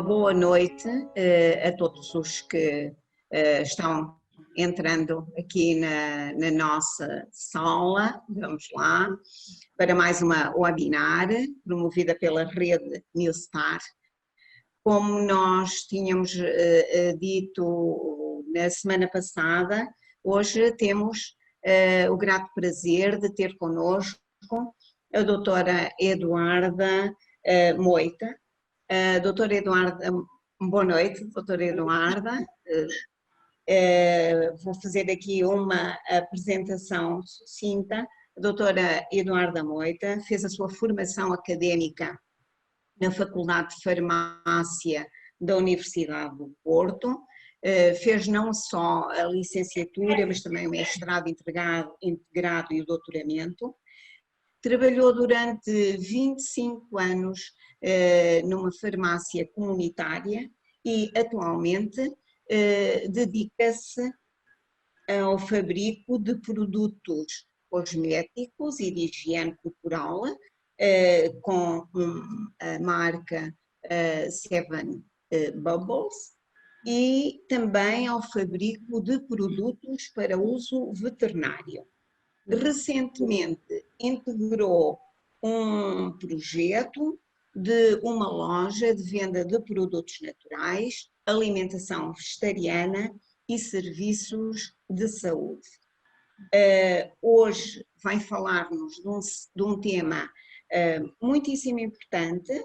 boa noite a todos os que estão entrando aqui na nossa sala. Vamos lá para mais uma webinar promovida pela rede Newstar. Como nós tínhamos dito na semana passada, hoje temos o grato prazer de ter connosco a doutora Eduarda Moita. Doutora Eduarda, boa noite, doutora Eduarda. Vou fazer aqui uma apresentação sucinta. A doutora Eduarda Moita fez a sua formação académica na Faculdade de Farmácia da Universidade do Porto, fez não só a licenciatura, mas também o mestrado integrado e o doutoramento. Trabalhou durante 25 anos numa farmácia comunitária e atualmente dedica-se ao fabrico de produtos cosméticos e de higiene corporal com a marca Seven Bubbles e também ao fabrico de produtos para uso veterinário. Recentemente integrou um projeto de uma loja de venda de produtos naturais, alimentação vegetariana e serviços de saúde. Hoje vai falar-nos de um tema muitíssimo importante,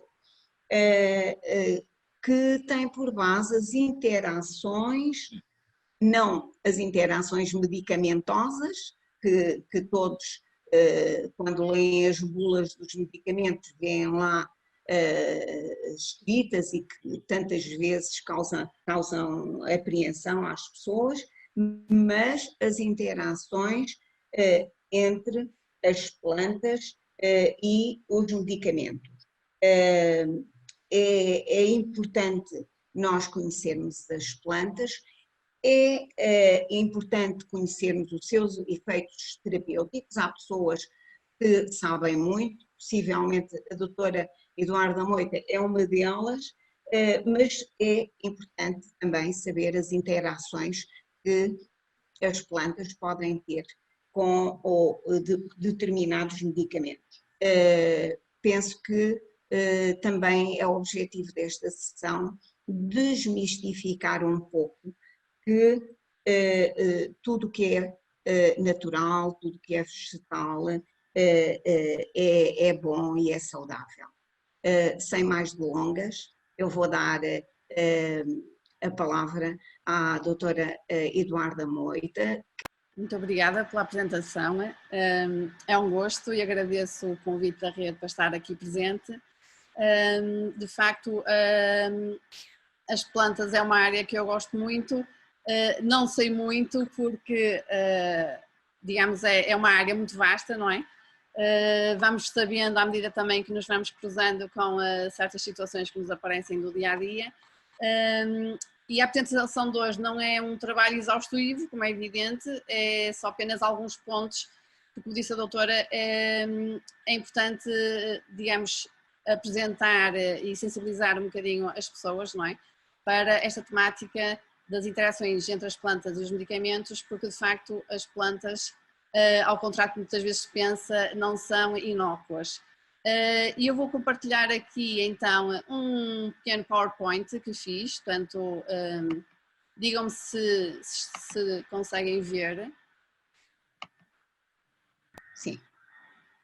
que tem por base as interações, não as interações medicamentosas, que todos, quando leem as bulas dos medicamentos, veem lá escritas e que tantas vezes causam apreensão às pessoas, mas as interações entre as plantas e os medicamentos. É importante nós conhecermos as plantas. É importante conhecermos os seus efeitos terapêuticos. Há pessoas que sabem muito, possivelmente a doutora Eduarda Moita é uma delas, mas é importante também saber as interações que as plantas podem ter com determinados medicamentos. Penso que também é o objetivo desta sessão desmistificar um pouco que tudo que é natural, tudo que é vegetal é bom e é saudável. Sem mais delongas, eu vou dar a palavra à doutora Eduarda Moita. Muito obrigada pela apresentação, é um gosto e agradeço o convite da rede para estar aqui presente. De facto, as plantas é uma área que eu gosto muito. Não sei muito porque, digamos, é uma área muito vasta, não é? Vamos sabendo à medida também que nos vamos cruzando com certas situações que nos aparecem do dia a dia. E a apresentação de hoje não é um trabalho exaustivo, como é evidente, é só apenas alguns pontos, porque, como disse a doutora, é importante, digamos, apresentar e sensibilizar um bocadinho as pessoas, não é? Para esta temática das interações entre as plantas e os medicamentos, porque de facto as plantas, ao contrário que muitas vezes se pensa, não são inócuas. E eu vou compartilhar aqui então um pequeno PowerPoint que fiz, portanto, digam-me se conseguem ver. Sim.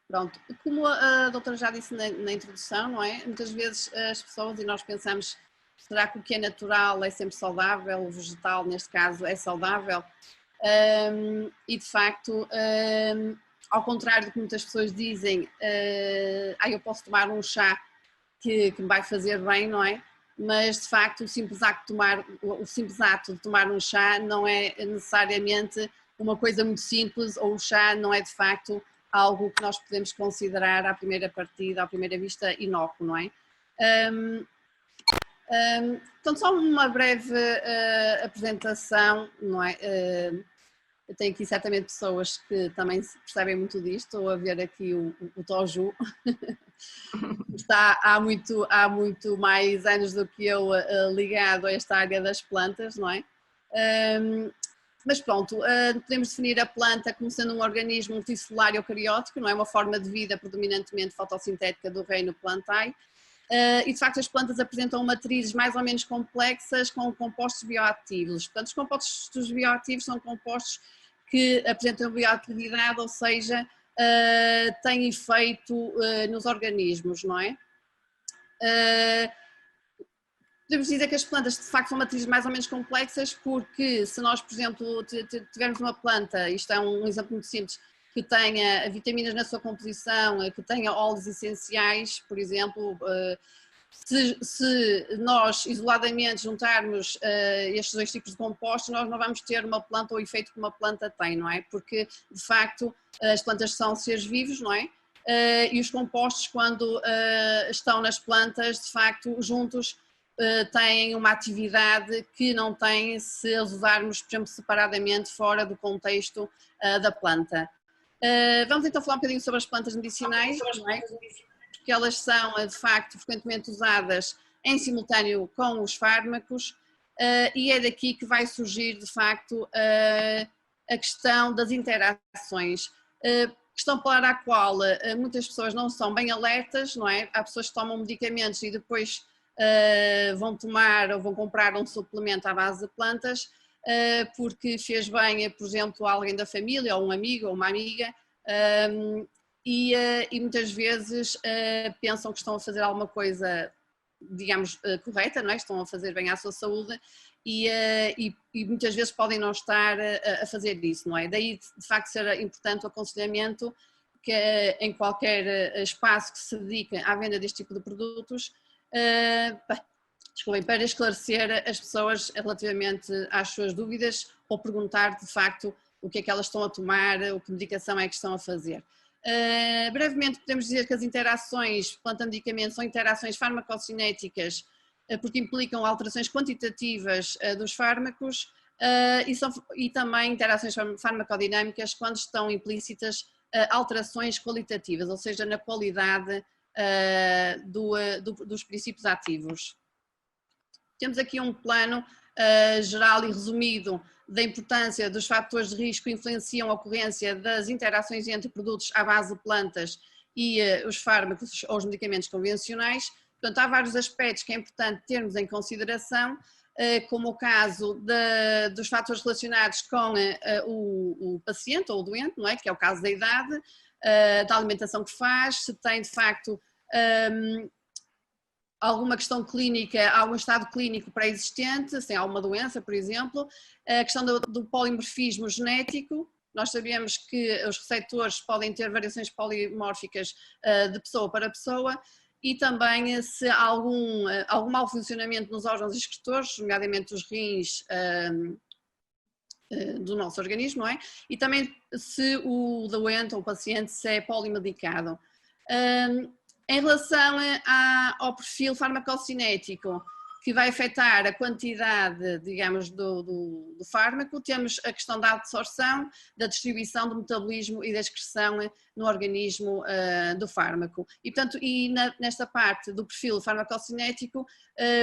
Pronto, como a doutora já disse na introdução, não é? Muitas vezes as pessoas, e nós pensamos, será que o que é natural é sempre saudável, o vegetal neste caso é saudável? E de facto, ao contrário do que muitas pessoas dizem, eu posso tomar um chá que me vai fazer bem, não é? Mas de facto o simples ato de tomar um chá não é necessariamente uma coisa muito simples, ou o chá não é de facto algo que nós podemos considerar à primeira partida, à primeira vista, inócuo, não é? Então, só uma breve apresentação, não é? Eu tenho aqui certamente pessoas que também percebem muito disto. Estou a ver aqui o Toju, está há muito mais anos do que eu ligado a esta área das plantas, não é? Mas pronto, podemos definir a planta como sendo um organismo multicelular e eucariótico, não é? Uma forma de vida predominantemente fotossintética do reino plantae. E de facto as plantas apresentam matrizes mais ou menos complexas com compostos bioativos. Portanto, os compostos bioativos são compostos que apresentam bioatividade, ou seja, têm efeito nos organismos, não é? Podemos dizer que as plantas de facto são matrizes mais ou menos complexas porque se nós, por exemplo, tivermos uma planta, isto é um exemplo muito simples, que tenha vitaminas na sua composição, que tenha óleos essenciais, por exemplo, se nós isoladamente juntarmos estes dois tipos de compostos, nós não vamos ter uma planta ou o efeito que uma planta tem, não é? Porque de facto as plantas são seres vivos, não é? E os compostos, quando estão nas plantas, de facto juntos têm uma atividade que não têm se as usarmos, por exemplo, separadamente fora do contexto da planta. Vamos então falar um bocadinho sobre as plantas medicinais, não é? Porque elas são de facto frequentemente usadas em simultâneo com os fármacos e é daqui que vai surgir de facto a questão das interações, questão para a qual muitas pessoas não são bem alertas, não é? Há pessoas que tomam medicamentos e depois vão tomar ou vão comprar um suplemento à base de plantas porque fez bem, por exemplo, a alguém da família, ou um amigo ou uma amiga, e muitas vezes pensam que estão a fazer alguma coisa, digamos, correta, não é? Estão a fazer bem à sua saúde e muitas vezes podem não estar a fazer isso, não é? Daí, de facto, ser importante o aconselhamento que em qualquer espaço que se dedique à venda deste tipo de produtos, desculpem, para esclarecer as pessoas relativamente às suas dúvidas ou perguntar de facto o que é que elas estão a tomar, o que medicação é que estão a fazer. Brevemente podemos dizer que as interações planta-medicamento são interações farmacocinéticas porque implicam alterações quantitativas dos fármacos e também interações farmacodinâmicas quando estão implícitas alterações qualitativas, ou seja, na qualidade dos princípios ativos. Temos aqui um plano geral e resumido da importância dos fatores de risco que influenciam a ocorrência das interações entre produtos à base de plantas e os fármacos ou os medicamentos convencionais. Portanto, há vários aspectos que é importante termos em consideração, como o caso dos fatores relacionados com o paciente ou o doente, não é? Que é o caso da idade, da alimentação que faz, se tem de facto alguma questão clínica, algum estado clínico pré-existente, se tem alguma doença, por exemplo, a questão do polimorfismo genético. Nós sabemos que os receptores podem ter variações polimórficas de pessoa para pessoa e também se há algum mau funcionamento nos órgãos excretores, nomeadamente os rins do nosso organismo, não é? E também se o doente ou o paciente se é polimedicado. Em relação ao perfil farmacocinético, que vai afetar a quantidade, digamos, do fármaco, temos a questão da absorção, da distribuição, do metabolismo e da excreção no organismo do fármaco. E, portanto, nesta parte do perfil farmacocinético,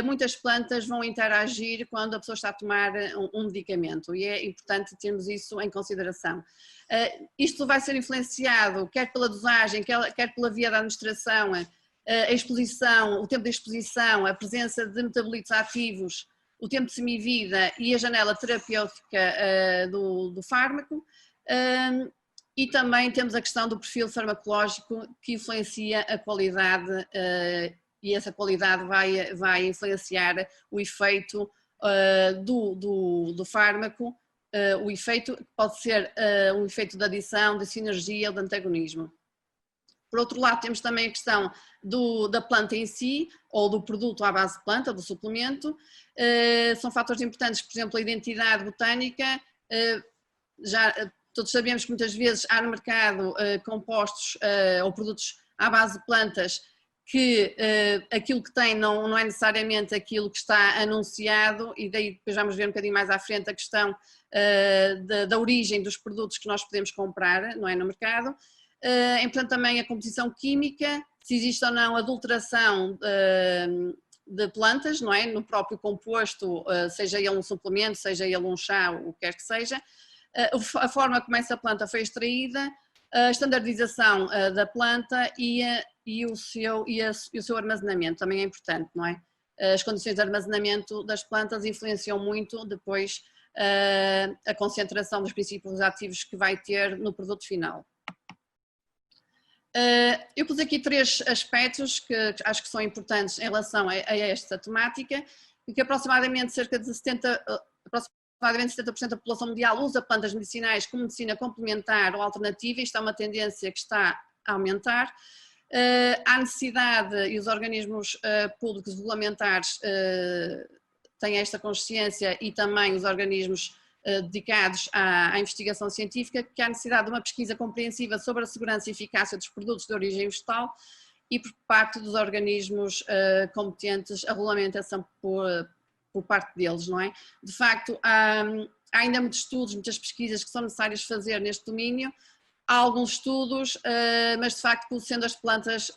muitas plantas vão interagir quando a pessoa está a tomar um medicamento e é importante termos isso em consideração. Isto vai ser influenciado quer pela dosagem, quer pela via da administração, a exposição, o tempo de exposição, a presença de metabolitos ativos, o tempo de semivida e a janela terapêutica do fármaco, e também temos a questão do perfil farmacológico que influencia a qualidade e essa qualidade vai influenciar o efeito do fármaco, o efeito pode ser um efeito de adição, de sinergia ou de antagonismo. Por outro lado, temos também a questão da planta em si, ou do produto à base de planta, do suplemento. São fatores importantes, por exemplo, a identidade botânica. Já todos sabemos que muitas vezes há no mercado compostos ou produtos à base de plantas que aquilo que tem não é necessariamente aquilo que está anunciado, e daí depois vamos ver um bocadinho mais à frente a questão da origem dos produtos que nós podemos comprar, não é, no mercado. Portanto, também a composição química, se existe ou não adulteração de plantas, não é, no próprio composto, seja ele um suplemento, seja ele um chá, o que quer que seja, a forma como essa planta foi extraída, a standardização da planta e o seu armazenamento também é importante, não é? As condições de armazenamento das plantas influenciam muito depois a concentração dos princípios ativos que vai ter no produto final. Eu pus aqui 3 aspectos que acho que são importantes em relação a esta temática, e que aproximadamente cerca de 70% da população mundial usa plantas medicinais como medicina complementar ou alternativa. Isto é uma tendência que está a aumentar. Há necessidade, e os organismos públicos regulamentares têm esta consciência, e também os organismos dedicados à investigação científica, que há necessidade de uma pesquisa compreensiva sobre a segurança e eficácia dos produtos de origem vegetal, e por parte dos organismos competentes a regulamentação por parte deles, não é? De facto, há ainda muitos estudos, muitas pesquisas que são necessárias fazer neste domínio. Há alguns estudos, mas de facto, sendo as plantas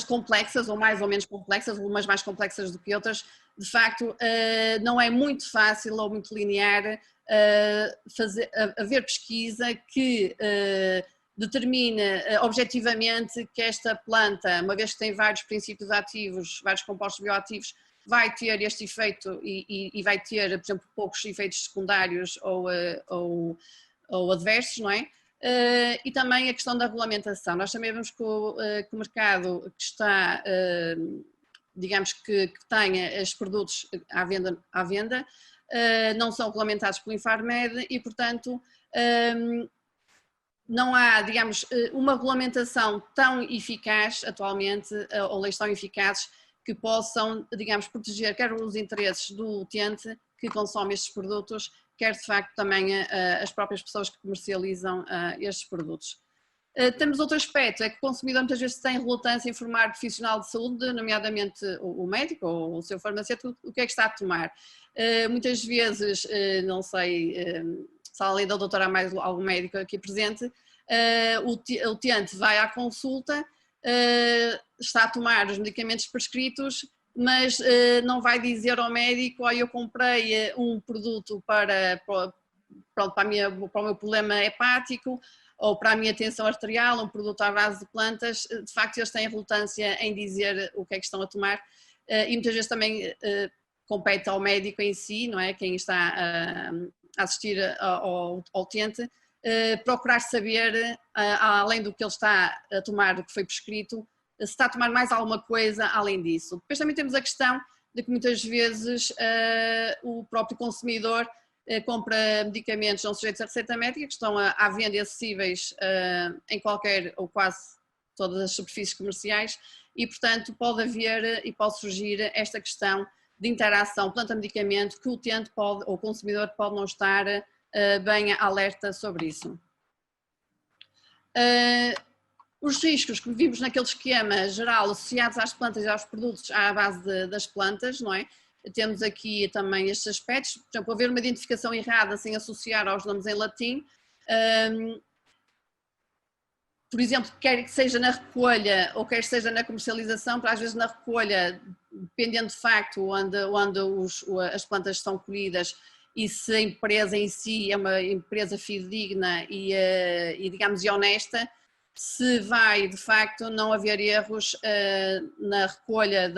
complexas, ou mais ou menos complexas, umas mais complexas do que outras, de facto não é muito fácil ou muito linear haver pesquisa que determine objetivamente que esta planta, uma vez que tem vários princípios ativos, vários compostos bioativos, vai ter este efeito e vai ter, por exemplo, poucos efeitos secundários ou adversos, não é? E também a questão da regulamentação. Nós sabemos que o mercado que está, digamos que tem estes produtos à venda não são regulamentados pelo Infarmed, e portanto não há, digamos, uma regulamentação tão eficaz atualmente, ou leis tão eficazes que possam, digamos, proteger quer os interesses do utente que consome estes produtos, quer de facto também as próprias pessoas que comercializam estes produtos. Temos outro aspecto, é que o consumidor muitas vezes tem relutância em informar o profissional de saúde, nomeadamente o médico ou o seu farmacêutico, o que é que está a tomar. Muitas vezes, não sei se além da doutora há mais algum médico aqui presente, o utente vai à consulta, está a tomar os medicamentos prescritos, mas não vai dizer ao médico: oh, eu comprei um produto para o meu problema hepático ou para a minha tensão arterial, um produto à base de plantas. De facto, eles têm relutância em dizer o que é que estão a tomar, e muitas vezes também compete ao médico em si, não é? Quem está a assistir ao utente, procurar saber, além do que ele está a tomar, do que foi prescrito, se está a tomar mais alguma coisa além disso. Depois também temos a questão de que muitas vezes o próprio consumidor compra medicamentos não sujeitos à receita médica, que estão à venda e acessíveis em qualquer ou quase todas as superfícies comerciais, e portanto pode haver e pode surgir esta questão de interação planta-medicamento, que o utente pode, ou o consumidor pode não estar bem alerta sobre isso. Os riscos que vimos naquele esquema geral associados às plantas e aos produtos à base das plantas, não é? Temos aqui também estes aspectos, por exemplo, haver uma identificação errada sem associar aos nomes em latim, por exemplo, quer que seja na recolha ou quer que seja na comercialização, às vezes na recolha, dependendo de facto onde as plantas são colhidas, e se a empresa em si é uma empresa fidedigna e digamos honesta, se vai de facto não haver erros na recolha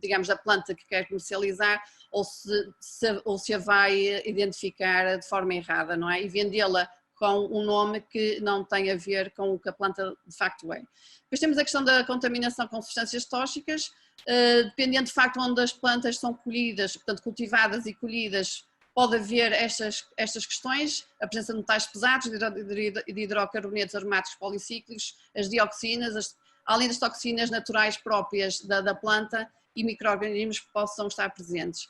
digamos, da planta que quer comercializar, ou se a vai identificar de forma errada, não é? E vendê-la com um nome que não tem a ver com o que a planta de facto é. Depois temos a questão da contaminação com substâncias tóxicas, dependendo de facto onde as plantas são colhidas, portanto cultivadas e colhidas, pode haver estas questões: a presença de metais pesados, de hidrocarbonetos aromáticos policíclicos, as dioxinas, além das toxinas naturais próprias da planta, e micro-organismos que possam estar presentes.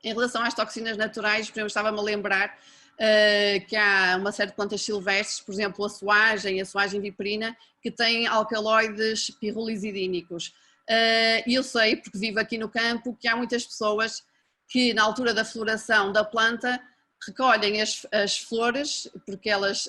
Em relação às toxinas naturais, por exemplo, estava-me a lembrar que há uma série de plantas silvestres, por exemplo a soagem viperina, que têm alcaloides pirrolizidínicos. E eu sei, porque vivo aqui no campo, que há muitas pessoas que na altura da floração da planta recolhem as flores, porque elas,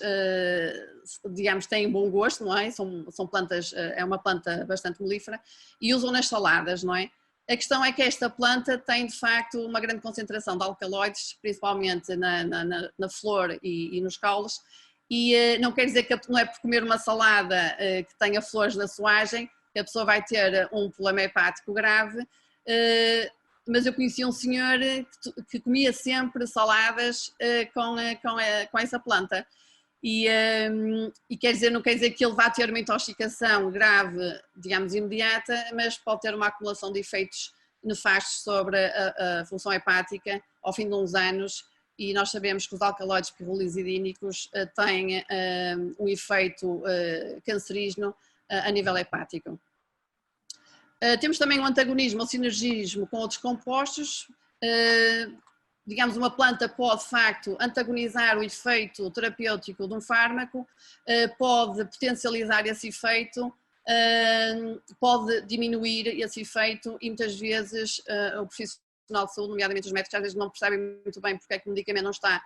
digamos, têm bom gosto, não é? São plantas, é uma planta bastante melífera, e usam nas saladas, não é? A questão é que esta planta tem, de facto, uma grande concentração de alcaloides, principalmente na flor e nos caules, e não quer dizer que não é por comer uma salada que tenha flores na soagem que a pessoa vai ter um problema hepático grave, mas eu conheci um senhor que comia sempre saladas com essa planta. E quer dizer, não quer dizer que ele vá ter uma intoxicação grave, digamos, imediata, mas pode ter uma acumulação de efeitos nefastos sobre a função hepática ao fim de uns anos, e nós sabemos que os alcaloides pirrolizidínicos têm um efeito cancerígeno a nível hepático. Temos também um antagonismo ou sinergismo com outros compostos. Digamos, uma planta pode, de facto, antagonizar o efeito terapêutico de um fármaco, pode potencializar esse efeito, pode diminuir esse efeito, e muitas vezes o profissional de saúde, nomeadamente os médicos, às vezes não percebem muito bem porque é que o medicamento não está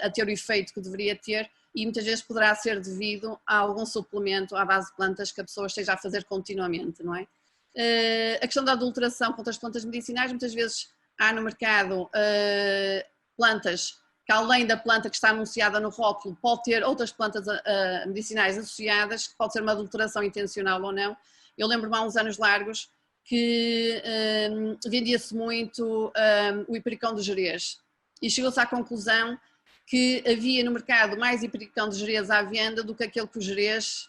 a ter o efeito que deveria ter, e muitas vezes poderá ser devido a algum suplemento à base de plantas que a pessoa esteja a fazer continuamente, não é? A questão da adulteração contra as plantas medicinais, muitas vezes há no mercado plantas que, além da planta que está anunciada no rótulo, pode ter outras plantas medicinais associadas, que pode ser uma adulteração intencional ou não. Eu lembro-me há uns anos largos que vendia-se muito o hipericão de Jerez, e chegou-se à conclusão que havia no mercado mais hipericão de Jerez à venda do que aquele que o Jerez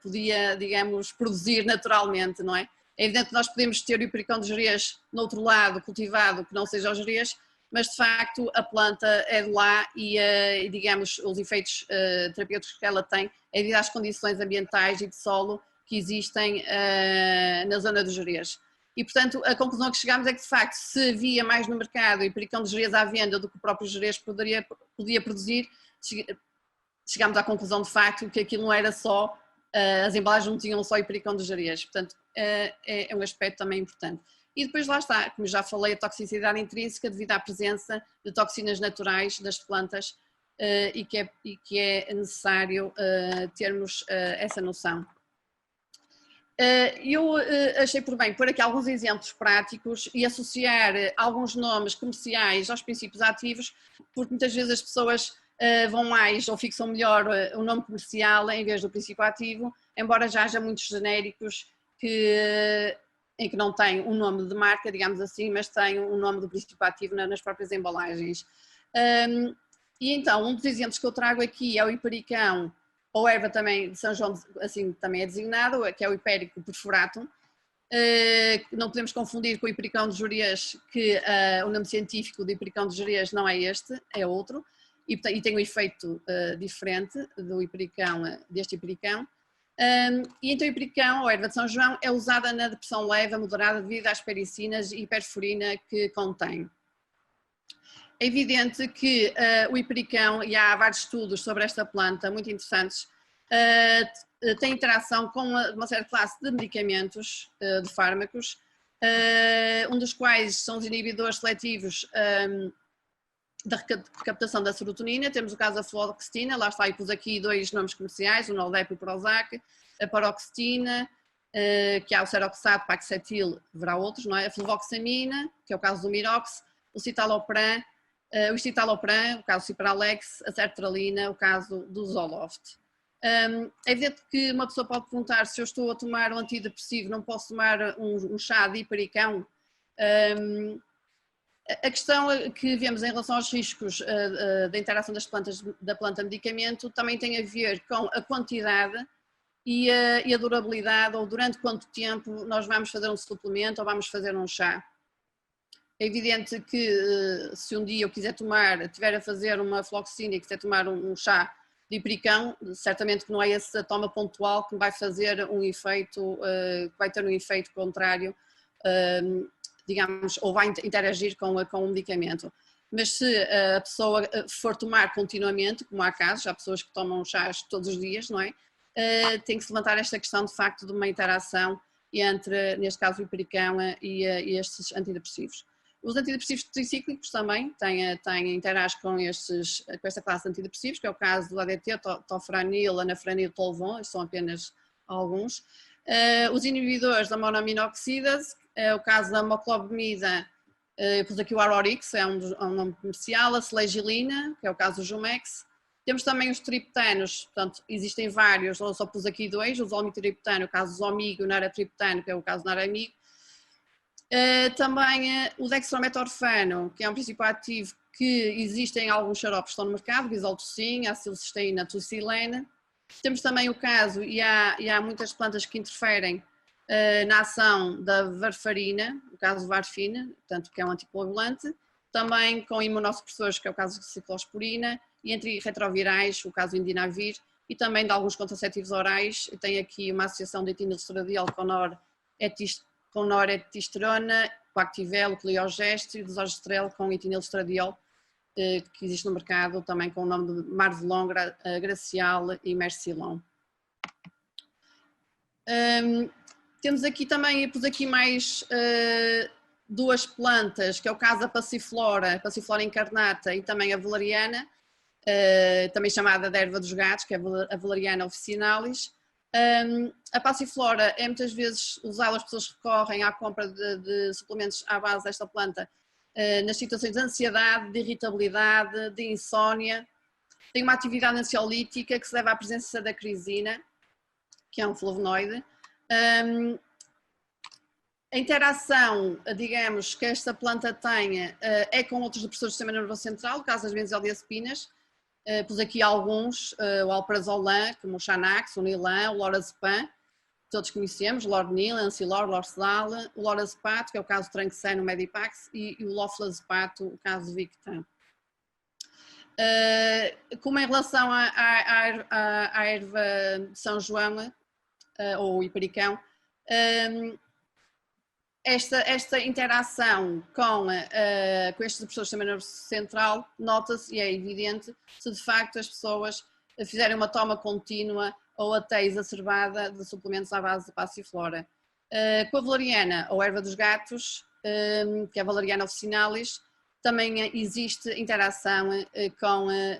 podia, digamos, produzir naturalmente, não é? É evidente que nós podemos ter o hipericão de Jerez no outro lado, cultivado, que não seja o Jerez, mas de facto a planta é de lá e digamos, os efeitos terapêuticos que ela tem é devido às condições ambientais e de solo que existem na zona do Jerez. E portanto a conclusão a que chegamos é que de facto, se havia mais no mercado o hipericão de Jerez à venda do que o próprio Jerez podia produzir, chegámos à conclusão de facto que aquilo não era só, as embalagens não tinham só hipericão de Jerez, portanto é um aspecto também importante. E depois lá está, como já falei, a toxicidade intrínseca devido à presença de toxinas naturais das plantas e que é necessário termos essa noção. Eu achei por bem pôr aqui alguns exemplos práticos e associar alguns nomes comerciais aos princípios ativos, porque muitas vezes as pessoas vão mais ou fixam melhor o nome comercial em vez do princípio ativo, embora já haja muitos genéricos em que não têm um nome de marca, digamos assim, mas têm um nome do princípio ativo nas próprias embalagens. E então, um dos exemplos que eu trago aqui é o hipericão, ou erva também de São João, assim também é designado, que é o Hiperico perfuratum. Não podemos confundir com o hipericão de Jerez, que o nome científico do hipericão de Jerez não é este, é outro, e tem um efeito diferente deste hipericão. E então o hipericão, ou erva de São João, é usada na depressão leve a moderada devido às pericinas e hiperforina que contém. É evidente que o hipericão, e há vários estudos sobre esta planta muito interessantes, tem interação com uma certa classe de medicamentos, de fármacos, um dos quais são os inibidores seletivos da recaptação da serotonina. Temos o caso da fluoxetina, lá está, e pus aqui dois nomes comerciais, o Nolvadepo e o Prozac, a paroxetina, que há o seroxato, paxetil, haverá outros, não é? A fluvoxamina, que é o caso do Mirox, o citalopram, o escitalopram, o caso do Cipralex, a sertralina, o caso do Zoloft. É evidente que uma pessoa pode perguntar: se eu estou a tomar um antidepressivo, não posso tomar um chá de hipericão? A questão que vemos em relação aos riscos da interação da planta-medicamento também tem a ver com a quantidade e a durabilidade, ou durante quanto tempo nós vamos fazer um suplemento ou vamos fazer um chá. É evidente que se um dia eu tiver a fazer uma fluoxetina e quiser tomar um chá de hipericão, certamente que não é essa toma pontual que vai fazer um efeito, que vai ter um efeito contrário, digamos, ou vai interagir com o medicamento. mas se a pessoa for tomar continuamente, como há casos, há pessoas que tomam chás todos os dias, não é? Tem que se levantar esta questão de facto de uma interação entre, neste caso, o hipericão e estes antidepressivos. Os antidepressivos tricíclicos também interagem com esta classe de antidepressivos, que é o caso do ADT, tofranil, anafranil, tolvon, estes são apenas alguns. Os inibidores da monoaminoxidase, é o caso da moclobemida, pus aqui o Arorix, é um nome comercial, a selegiline, que é o caso do Jumex. Temos também os triptanos, portanto, existem vários, eu só pus aqui dois, o zolmitriptano, o caso do Zomigo, e o naratriptano, que é o caso do Naramigo. Também o dextrometorfano, que é um princípio ativo que existe em alguns xaropes que estão no mercado, bisoltocin, acilcisteína, tucilene. Temos também o caso, e há muitas plantas que interferem na ação da varfarina, o caso varfina, portanto, que é um anticoagulante, também com imunossupressores, que é o caso de ciclosporina, e antirretrovirais, o caso indinavir, e também de alguns contraceptivos orais. Eu tenho aqui uma associação de etinilstradiol com noretisterona, com Activel, o Cliogest, e o desogestrel com etinilstradiol, que existe no mercado também com o nome de Marvelon, Gracial e Mercilon. Temos aqui também, pus aqui mais duas plantas, que é o caso da Passiflora incarnata e também a valeriana, também chamada de erva dos gatos, que é a valeriana officinalis. A Passiflora é muitas vezes usada, as pessoas recorrem à compra de suplementos à base desta planta nas situações de ansiedade, de irritabilidade, de insónia. Tem uma atividade ansiolítica que se deve à presença da crisina, que é um flavonoide. A interação, digamos, que esta planta tem é com outros depressores do sistema nervoso central, no caso das benzodiazepinas. Pus aqui alguns, o alprazolam, como o Xanax, o Nilan, o Lorazepam, todos conhecemos, Lornil, Ancilor, Lorsedal, o Lorazepam, que é o caso do Tranxeno, o Medipax, e o Loflazepato, o caso do Victan. Como em relação à erva de São João, ou hipericão, esta interação com estes depressores do sistema nervoso central nota-se e é evidente se de facto as pessoas fizerem uma toma contínua ou até exacerbada de suplementos à base de Passiflora. Com a valeriana ou erva dos gatos, que é a valeriana officinalis, também existe interação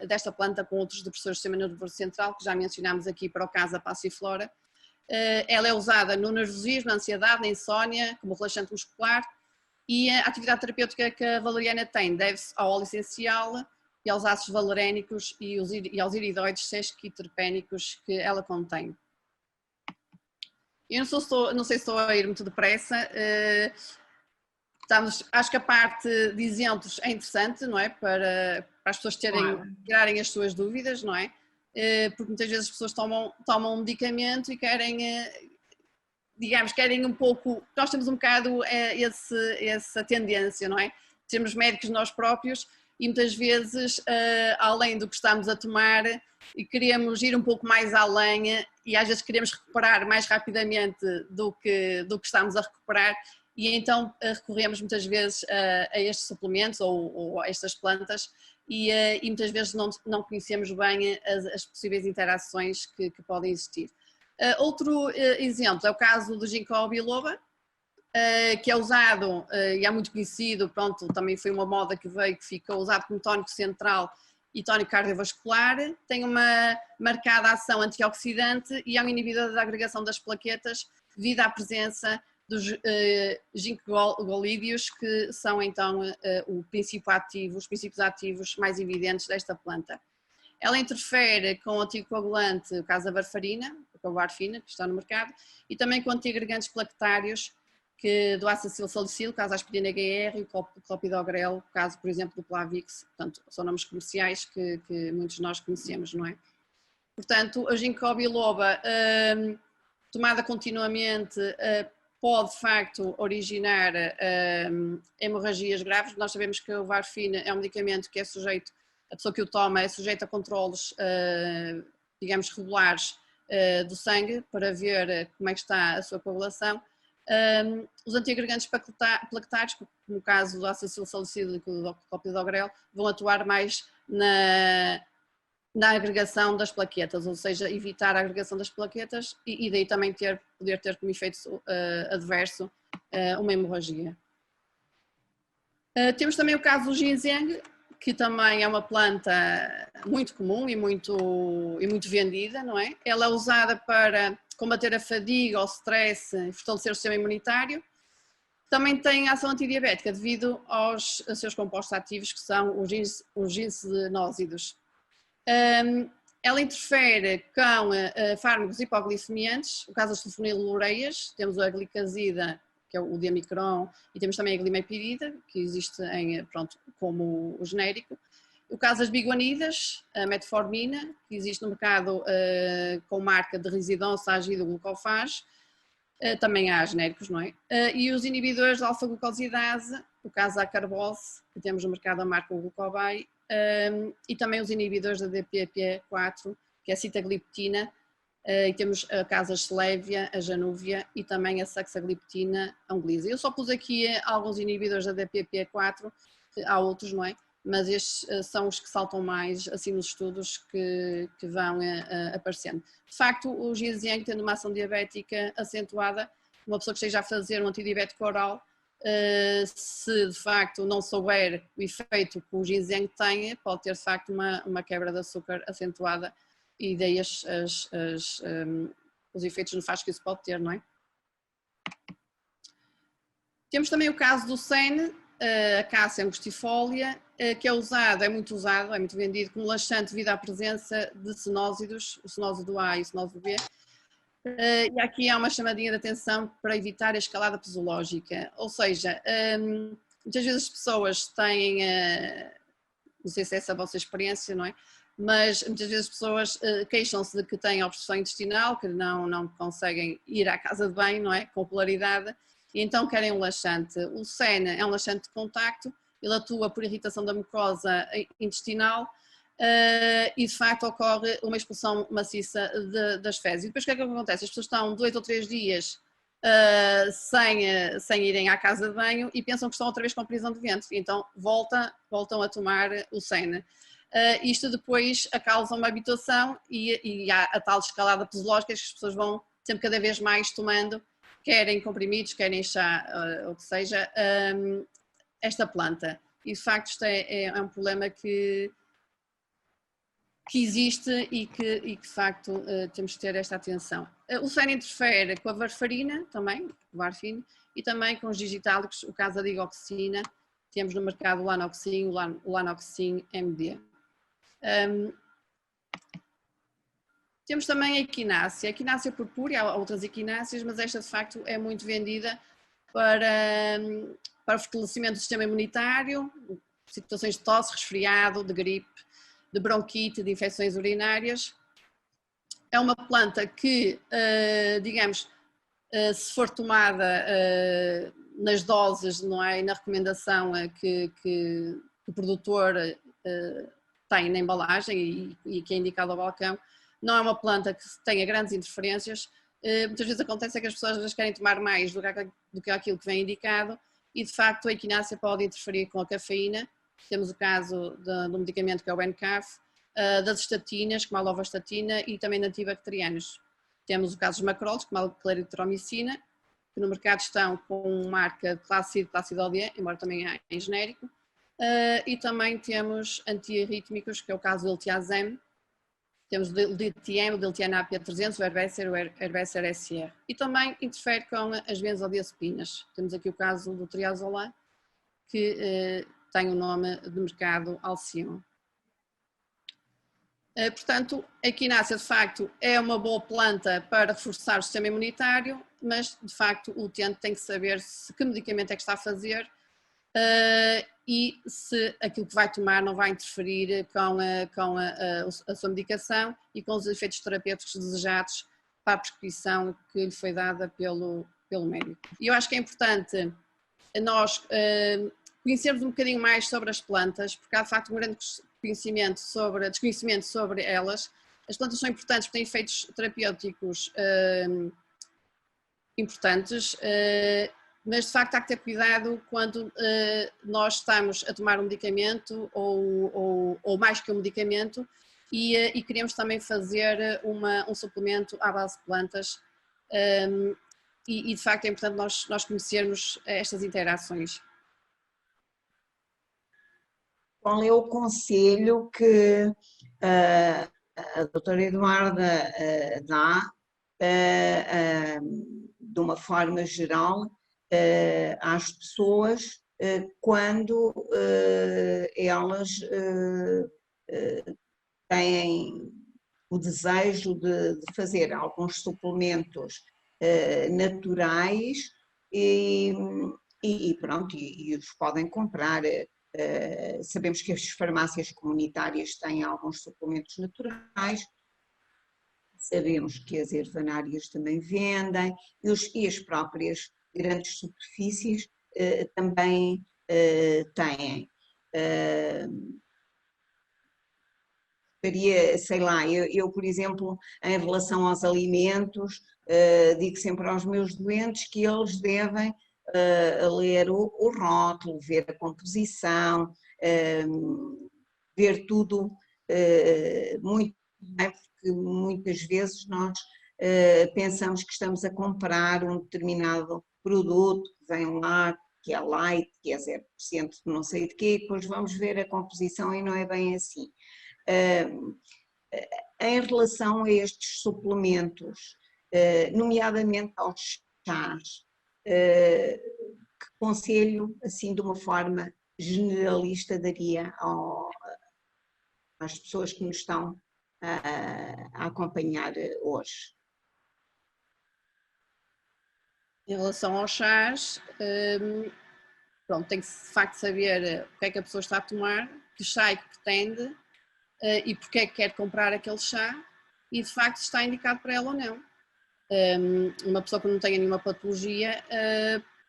desta planta com outros depressores do sistema nervoso central, que já mencionámos aqui para o caso da Passiflora. Ela é usada no nervosismo, na ansiedade, na insónia, como relaxante muscular, e a atividade terapêutica que a valeriana tem deve-se ao óleo essencial e aos ácidos valerénicos e aos iridoides sesquiterpénicos que ela contém. Eu não sei se estou a ir muito depressa, acho que a parte de exemplos é interessante, não é? Para as pessoas tirarem as suas dúvidas, não é? Porque muitas vezes as pessoas tomam um medicamento e querem, digamos, querem um pouco, nós temos um bocado essa tendência, não é? Sermos médicos nós próprios e muitas vezes, além do que estamos a tomar, e queremos ir um pouco mais além e às vezes queremos recuperar mais rapidamente do que estamos a recuperar e então recorremos muitas vezes a estes suplementos ou a estas plantas e muitas vezes não conhecemos bem as possíveis interações que podem existir. Outro exemplo é o caso do ginkgo biloba, que é usado e é muito conhecido, pronto, também foi uma moda que veio, que ficou usado como tónico central e tónico cardiovascular, tem uma marcada ação antioxidante e é um inibidor da agregação das plaquetas devido à presença dos ginkgolídeos, que são então os princípios ativos mais evidentes desta planta. Ela interfere com o anticoagulante, o caso da varfarina, com a varfina, que está no mercado, e também com antiagregantes plaquetários do ácido salicílico, o caso da aspirina GR, e o clopidogrel, o caso, por exemplo, do Plavix. Portanto, são nomes comerciais que muitos de nós conhecemos, não é? Portanto, a ginkgo biloba, tomada continuamente, pode de facto originar hemorragias graves. Nós sabemos que o varfina é um medicamento que é sujeito, a pessoa que o toma é sujeita a controles, digamos, regulares do sangue para ver como é que está a sua coagulação Os antiagregantes plaquetários, como no caso do ácido salicílico e do clopidogrel, vão atuar mais na agregação das plaquetas, ou seja, evitar a agregação das plaquetas e daí também poder ter como efeito adverso uma hemorragia. Temos também o caso do ginseng, que também é uma planta muito comum e muito vendida, não é? Ela é usada para combater a fadiga, o stress e fortalecer o sistema imunitário. Também tem ação antidiabética devido aos seus compostos ativos, que são os ginsenósidos. Ela interfere com fármacos hipoglicemiantes, no caso das sulfonilureias, temos a glicazida, que é o diamicron, e temos também a glimepirida, que existe como o genérico. O caso das biguanidas, a metformina, que existe no mercado com marca de residência agido glucofage, também há genéricos, não é? E os inibidores da alfa-glucosidase, o caso da carbose, que temos no mercado a marca Glucobay, e também os inibidores da DPP4, que é a sitagliptina, e temos a casa Schlevia, a Januvia e também a saxagliptina Anglisa. Eu só pus aqui alguns inibidores da DPP4, há outros, não é? Mas estes são os que saltam mais assim nos estudos que vão aparecendo. De facto, o ginseng, tendo uma ação diabética acentuada, uma pessoa que esteja a fazer um antidiabético oral, se de facto não souber o efeito que o ginseng tem, pode ter de facto uma quebra de açúcar acentuada e daí os efeitos nefastos que isso pode ter, não é? Temos também o caso do sene, a Cassia angustifolia, que é muito vendido como laxante devido à presença de senósidos, o senósido A e o senósido B. E aqui há uma chamadinha de atenção para evitar a escalada posológica, ou seja, muitas vezes as pessoas têm, não sei se essa é a vossa experiência, não é? Mas muitas vezes as pessoas queixam-se de que têm obstrução intestinal, que não conseguem ir à casa de banho, não é? Com popularidade, e então querem um laxante. O sene é um laxante de contacto, ele atua por irritação da mucosa intestinal e de facto ocorre uma expulsão maciça das fezes. E depois o que é que acontece? As pessoas estão 2 ou 3 dias sem irem à casa de banho e pensam que estão outra vez com prisão de ventre, e então voltam a tomar o sene. Isto depois causa uma habituação e há a tal escalada posológica que as pessoas vão sempre cada vez mais tomando, querem comprimidos, querem chá, ou que seja, esta planta. E de facto isto é um problema que existe e que de facto temos que ter esta atenção. O sene interfere com a varfarina também, varfine, e também com os digitálicos, o caso da digoxina, temos no mercado o Lanoxin, o Lanoxin MD. Temos também a equinácea purpúrea, há outras equináceas, mas esta de facto é muito vendida para o fortalecimento do sistema imunitário, situações de tosse, resfriado, de gripe, de bronquite, de infecções urinárias. É uma planta que, digamos, se for tomada nas doses, não é, e na recomendação que o produtor tem na embalagem e que é indicado ao balcão, não é uma planta que tenha grandes interferências. Muitas vezes acontece que as pessoas querem tomar mais do que aquilo que vem indicado e de facto a equinácea pode interferir com a cafeína. Temos o caso do medicamento que é o NCAF, das estatinas, como a lovastatina, e também de antibacterianos. Temos o caso dos macrólidos, como a claritromicina, que no mercado estão com marca Clacidol-D, embora também há em genérico. E também temos antiarrítmicos, que é o caso do Eltiazem. Temos o DTM, o Diltianap 300, o Herbecer SR. E também interfere com as benzodiazepinas. Temos aqui o caso do Triazolam, que tem o nome de mercado Alcion. Portanto, a equinácea de facto é uma boa planta para reforçar o sistema imunitário, mas de facto o utente tem que saber que medicamento é que está a fazer e se aquilo que vai tomar não vai interferir com a sua medicação e com os efeitos terapêuticos desejados para a prescrição que lhe foi dada pelo médico. E eu acho que é importante nós conhecermos um bocadinho mais sobre as plantas, porque há de facto um grande desconhecimento sobre elas. As plantas são importantes porque têm efeitos terapêuticos importantes, mas de facto há que ter cuidado quando nós estamos a tomar um medicamento ou mais que um medicamento e queremos também fazer um suplemento à base de plantas, e de facto é importante nós conhecermos estas interações. Qual é o conselho que a doutora Eduarda dá, de uma forma geral, às pessoas quando elas têm o desejo de fazer alguns suplementos naturais e pronto, e os podem comprar. Sabemos que as farmácias comunitárias têm alguns suplementos naturais, sabemos que as ervanárias também vendem e as próprias grandes superfícies também têm. Sei lá, eu, por exemplo, em relação aos alimentos, digo sempre aos meus doentes que eles devem ler o rótulo, ver a composição, ver tudo muito bem, porque muitas vezes nós pensamos que estamos a comprar um determinado produto que vem lá, que é light, que é 0% de não sei de quê, e depois vamos ver a composição e não é bem assim. Em relação a estes suplementos, nomeadamente aos chás, que conselho, assim de uma forma generalista, daria às pessoas que nos estão a acompanhar hoje? Em relação aos chás, pronto, tem que de facto saber o que é que a pessoa está a tomar, que chá é que pretende e porque é que quer comprar aquele chá e de facto se está indicado para ela ou não. Uma pessoa que não tenha nenhuma patologia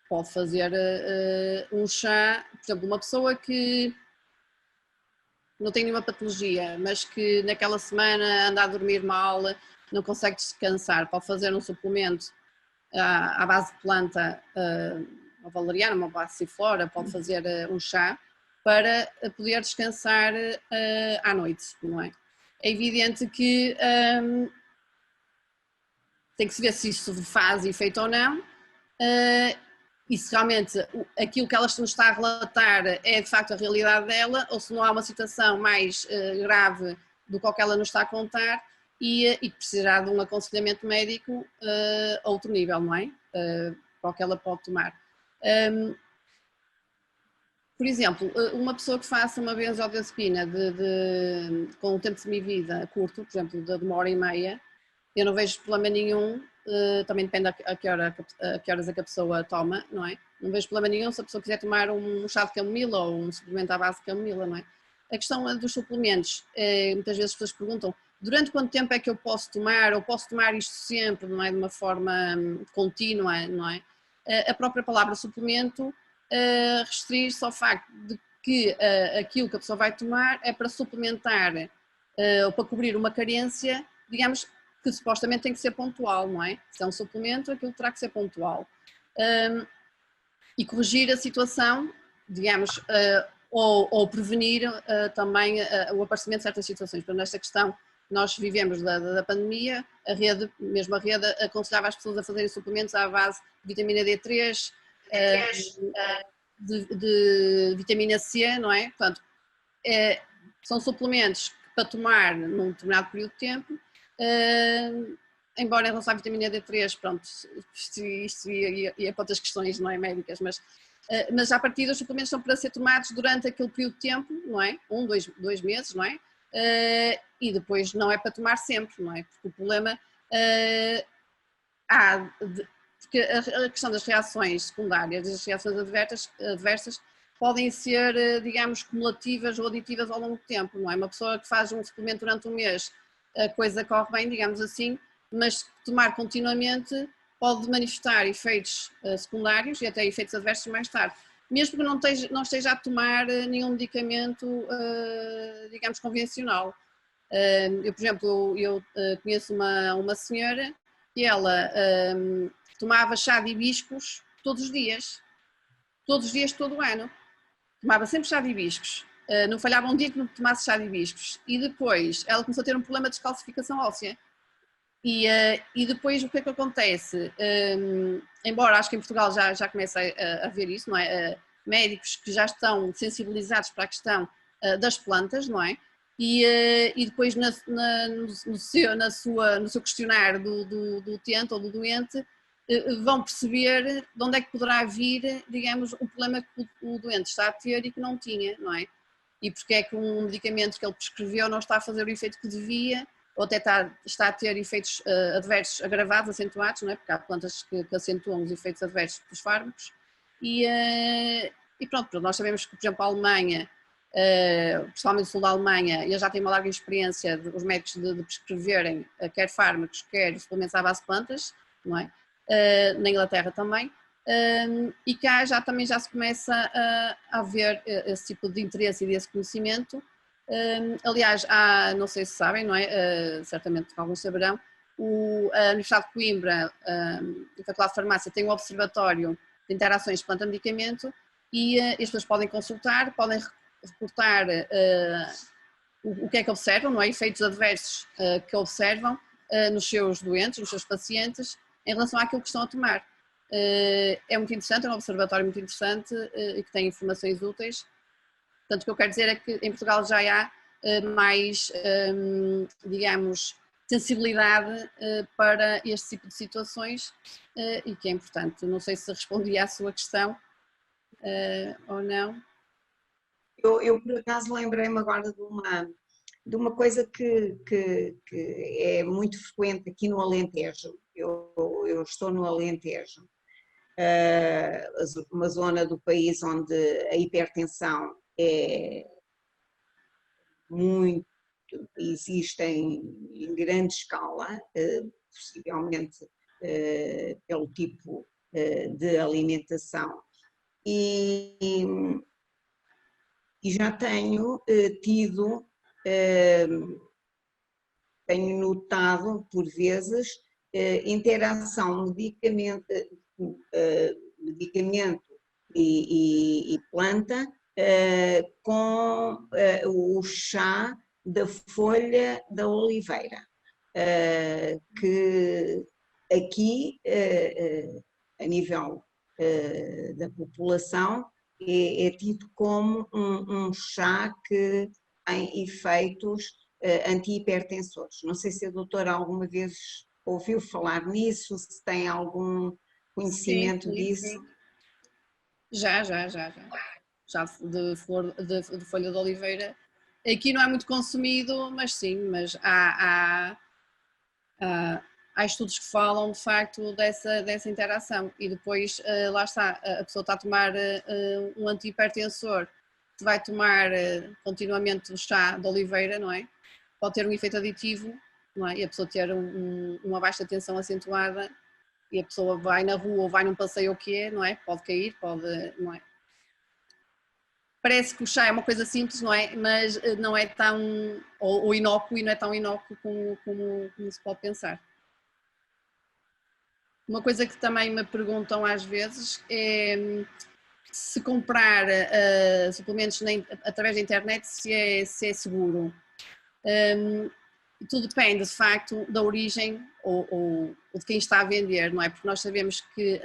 pode fazer um chá, por exemplo, uma pessoa que não tem nenhuma patologia, mas que naquela semana anda a dormir mal, não consegue descansar, pode fazer um suplemento à base de planta, uma valeriana, uma passiflora, pode fazer um chá para poder descansar à noite, não é? É evidente que tem que se ver se isso faz efeito ou não, e se realmente aquilo que ela nos está a relatar é de facto a realidade dela, ou se não há uma situação mais grave do que ela nos está a contar e precisará de um aconselhamento médico a outro nível, não é? Para o que ela pode tomar. Por exemplo, uma pessoa que faça uma benzodiazepina com um tempo de semivida curto, por exemplo, de 1h30, eu não vejo problema nenhum, também depende a que horas é que a pessoa toma, não é? Não vejo problema nenhum se a pessoa quiser tomar um chá de camomila ou um suplemento à base de camomila, não é? A questão dos suplementos, muitas vezes as pessoas perguntam durante quanto tempo é que eu posso tomar, ou posso tomar isto sempre, não é? De uma forma contínua, não é? A própria palavra suplemento restringe-se ao facto de que aquilo que a pessoa vai tomar é para suplementar ou para cobrir uma carência, digamos, que supostamente tem que ser pontual, não é? Se é um suplemento, aquilo terá que ser pontual. E corrigir a situação, digamos, ou prevenir também o aparecimento de certas situações. Portanto, nesta questão, nós vivemos da pandemia, mesmo a rede aconselhava as pessoas a fazerem suplementos à base de vitamina D3, de vitamina C, não é? Portanto, são suplementos para tomar num determinado período de tempo, embora em relação à vitamina D3, pronto, isto ia para outras questões, não é, médicas, mas a partir dos suplementos são para ser tomados durante aquele período de tempo, não é? 2 meses, não é? E depois não é para tomar sempre, não é? Porque o problema porque a questão das reações secundárias, das reações adversas podem ser, digamos, cumulativas ou aditivas ao longo do tempo, não é? Uma pessoa que faz um suplemento durante um mês, a coisa corre bem, digamos assim, mas tomar continuamente pode manifestar efeitos secundários e até efeitos adversos mais tarde, mesmo que não esteja a tomar nenhum medicamento, digamos, convencional. Eu, por exemplo, conheço uma senhora e ela tomava chá de hibiscos todos os dias, todo o ano. Tomava sempre chá de hibiscos. Não falhava um dia que não tomasse chá de hibiscos. E depois ela começou a ter um problema de descalcificação óssea. E depois o que é que acontece? Embora acho que em Portugal já começa a ver isso, não é? Médicos que já estão sensibilizados para a questão das plantas, não é? E depois no seu questionário do utente ou do doente vão perceber de onde é que poderá vir, digamos, o problema que o doente está a ter e que não tinha, não é? E porque é que um medicamento que ele prescreveu não está a fazer o efeito que devia, ou até está a ter efeitos adversos agravados, acentuados, não é? Porque há plantas que acentuam os efeitos adversos dos fármacos. E pronto, nós sabemos que, por exemplo, a Alemanha, principalmente o sul da Alemanha, eles já têm uma larga experiência, os médicos de prescreverem quer fármacos, quer suplementos à base de plantas, não é? Na Inglaterra também. E cá também já se começa a haver esse tipo de interesse e desse conhecimento. Aliás, não sei se sabem, não é? Certamente alguns saberão, a Universidade de Coimbra, a Faculdade de Farmácia, tem um observatório de interações planta-medicamento e as pessoas podem consultar, podem reportar o que é que observam, não é? Efeitos adversos que observam nos seus doentes, nos seus pacientes, em relação àquilo que estão a tomar. É muito interessante, é um observatório muito interessante e que tem informações úteis. Portanto, o que eu quero dizer é que em Portugal já há mais, digamos, sensibilidade para este tipo de situações e que é importante. Não sei se respondi à sua questão ou não. Eu por acaso lembrei-me agora de uma coisa que é muito frequente aqui no Alentejo. Eu estou no Alentejo, uma zona do país onde a hipertensão é muito, existe em grande escala, possivelmente pelo tipo de alimentação. E já tenho tenho notado por vezes interação medicamento e planta com o chá da folha da oliveira, que aqui a nível da população é tido como um chá que tem efeitos anti-hipertensores. Não sei se a doutora alguma vez ouviu falar nisso, se tem algum conhecimento disso. Sim. Já de folha de oliveira. Aqui não é muito consumido, mas sim, mas há estudos que falam de facto dessa interação e depois lá está, a pessoa está a tomar um antihipertensor, que vai tomar continuamente o chá de oliveira, não é? Pode ter um efeito aditivo, não é? E a pessoa ter uma baixa tensão acentuada e a pessoa vai na rua ou vai num passeio ou o que é, não é? Pode cair, não é? Parece que o chá é uma coisa simples, não é? Mas não é tão, ou inócuo, e não é tão inócuo como se pode pensar. Uma coisa que também me perguntam às vezes é se comprar suplementos através da internet se é seguro. Tudo depende, de facto, da origem ou de quem está a vender, não é? Porque nós sabemos que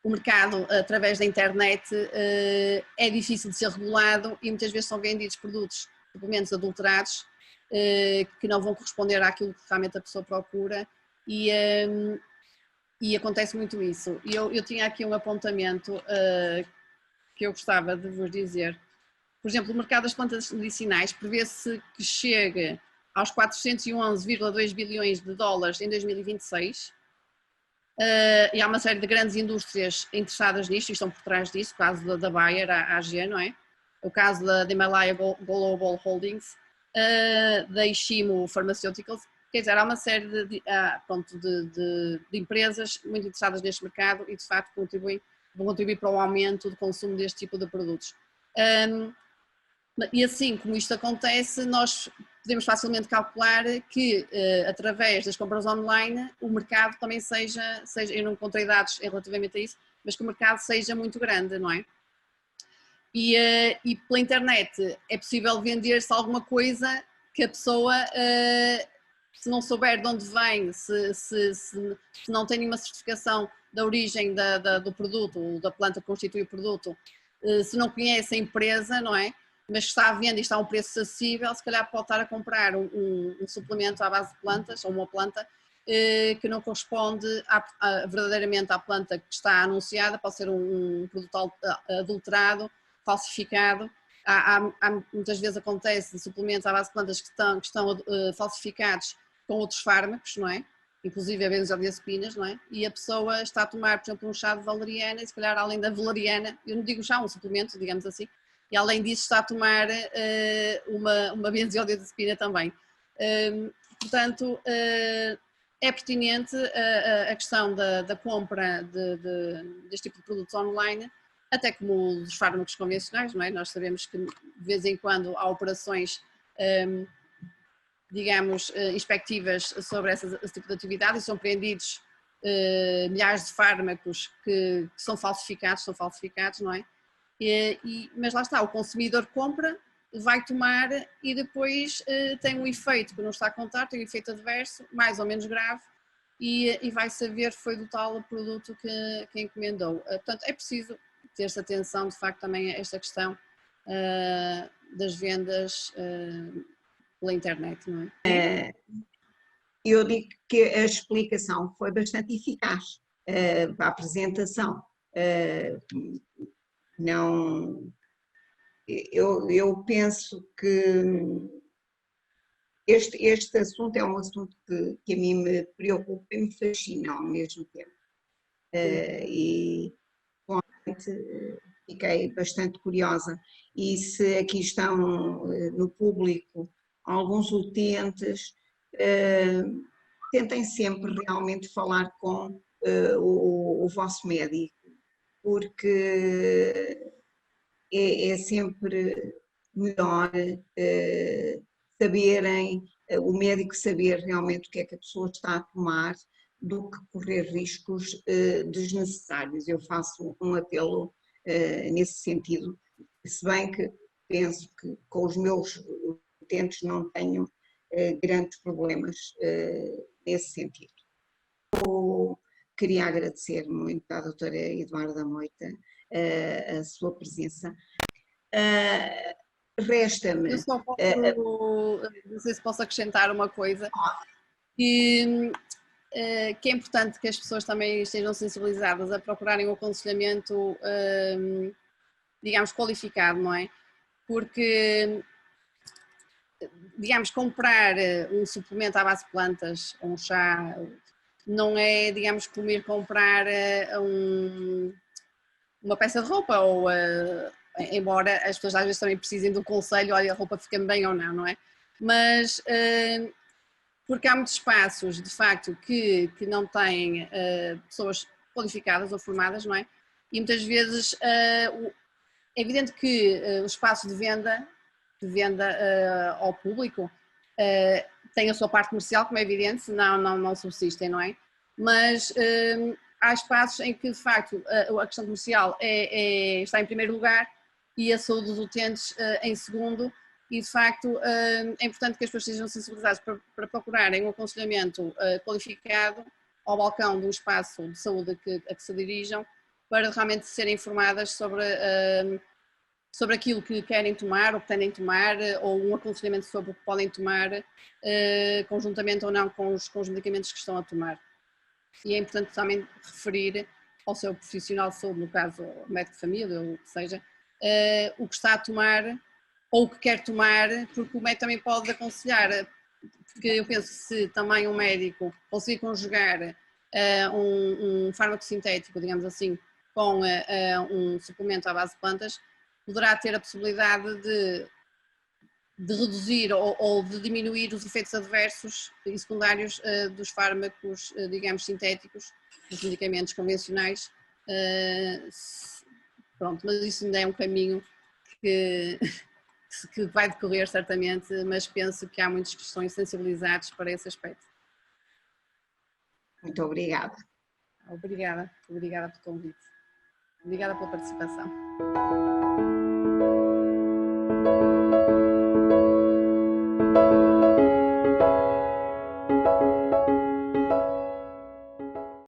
o mercado através da internet é difícil de ser regulado e muitas vezes são vendidos produtos, suplementos adulterados que não vão corresponder àquilo que realmente a pessoa procura e acontece muito isso. E eu tinha aqui um apontamento que eu gostava de vos dizer. Por exemplo, o mercado das plantas medicinais prevê-se que chegue aos 411,2 bilhões de dólares em 2026. E há uma série de grandes indústrias interessadas nisto e estão por trás disso, o caso da Bayer, a AG, não é? O caso da Himalaya Global Holdings, da Ishimo Pharmaceuticals, quer dizer, há uma série de empresas muito interessadas neste mercado e de facto vão contribuir para o aumento do consumo deste tipo de produtos. E assim como isto acontece, nós podemos facilmente calcular que, através das compras online, o mercado também seja, eu não encontrei dados relativamente a isso, mas que o mercado seja muito grande, não é? E pela internet é possível vender-se alguma coisa que a pessoa, se não souber de onde vem, se não tem nenhuma certificação da origem do produto, ou da planta que constitui o produto, se não conhece a empresa, não é? Mas está à venda e está a um preço acessível, se calhar pode estar a comprar um suplemento à base de plantas, ou uma planta, que não corresponde verdadeiramente à planta que está anunciada, pode ser um produto adulterado, falsificado. Muitas vezes acontece suplementos à base de plantas que estão falsificados com outros fármacos, não é? Inclusive a benzodiazepinas, não é? E a pessoa está a tomar, por exemplo, um chá de valeriana e se calhar além da valeriana, eu não digo chá, um suplemento, digamos assim, e além disso está a tomar uma benzodiazepina também. Portanto, é pertinente a questão da compra deste tipo de produtos online, até como dos fármacos convencionais, não é? Nós sabemos que de vez em quando há operações, digamos, inspectivas sobre esse tipo de atividade e são apreendidos milhares de fármacos que são falsificados, não é? Mas lá está, o consumidor compra, vai tomar e depois tem um efeito que não está a contar, tem um efeito adverso, mais ou menos grave, e vai saber que foi do tal produto que encomendou. Portanto, é preciso ter-se atenção, de facto, também a esta questão das vendas pela internet, não é? Eu digo que a explicação foi bastante eficaz, a apresentação. Não, eu penso que este assunto é um assunto que a mim me preocupa e me fascina ao mesmo tempo. E fiquei bastante curiosa. E se aqui estão no público alguns utentes, tentem sempre realmente falar com o vosso médico, porque é sempre melhor saberem, o médico saber realmente o que é que a pessoa está a tomar, do que correr riscos desnecessários. Eu faço um apelo nesse sentido, se bem que penso que com os meus utentes não tenho grandes problemas nesse sentido. Eu queria agradecer muito à doutora Eduarda Moita a sua presença. Resta-me... Eu só posso, não sei se posso acrescentar uma coisa, que é importante que as pessoas também estejam sensibilizadas a procurarem um aconselhamento, digamos, qualificado, não é? Porque, digamos, comprar um suplemento à base de plantas, um chá, não é, digamos, como ir comprar uma peça de roupa, ou embora as pessoas às vezes também precisem de um conselho, olha, a roupa fica bem ou não é? Mas porque há muitos espaços, de facto, que não têm pessoas qualificadas ou formadas, não é? E muitas vezes é evidente que o espaço de venda ao público tem a sua parte comercial, como é evidente, senão não subsistem, não é? Mas há espaços em que, de facto, a questão comercial está em primeiro lugar e a saúde dos utentes em segundo, e, de facto, é importante que as pessoas sejam sensibilizadas para procurarem um aconselhamento qualificado ao balcão do espaço de saúde a que se dirijam, para realmente serem informadas sobre aquilo que querem tomar ou pretendem tomar, ou um aconselhamento sobre o que podem tomar, conjuntamente ou não com os medicamentos que estão a tomar. E é importante também referir ao seu profissional de saúde, no caso o médico de família ou o que seja, o que está a tomar ou o que quer tomar, porque o médico também pode aconselhar, porque eu penso que se também um médico conseguir conjugar um fármaco sintético, digamos assim, com um suplemento à base de plantas, poderá ter a possibilidade de reduzir ou de diminuir os efeitos adversos e secundários dos fármacos, digamos, sintéticos, dos medicamentos convencionais. Pronto, mas isso ainda é um caminho que que vai decorrer certamente, mas penso que há muitos que estão sensibilizados para esse aspecto. Muito obrigada. Obrigada pelo convite. Obrigada pela participação.